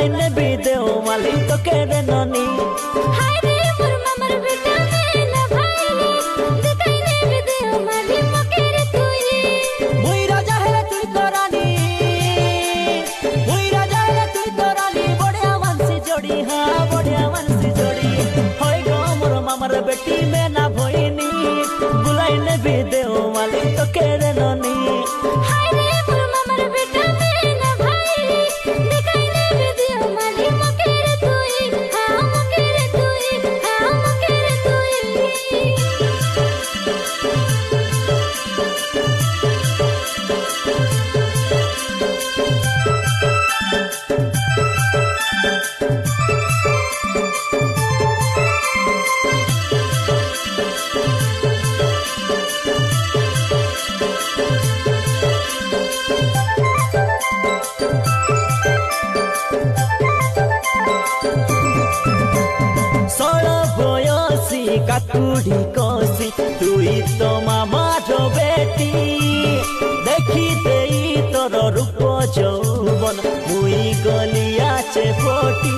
बुलाइने भी देव माली तो केरे ननी हाय रे मोर मामर बेटा मेला भाई दिखाइने भी देव माली मकेरे तुई मुई राजा है तुई तो रानी मुई राजा है तुई तो रानी बढ़िया वंशी जोड़ी हाँ बढ़िया वंशी जोड़ी होय गो मोर मामर बेटी में ना भोइनी बुलाइने भी देव माली तो केरे ननी हाय रे मोर मामर बेटा मेला भाई दिखाइने भी देव माली मकेरे तुई हाँ मकेरे तुई हाँ मकेरे तुई काकुड़ी कोसी तुई तो मामार बेटी देखी देई तोर रूप जौवन मुई गलिया चे फोटी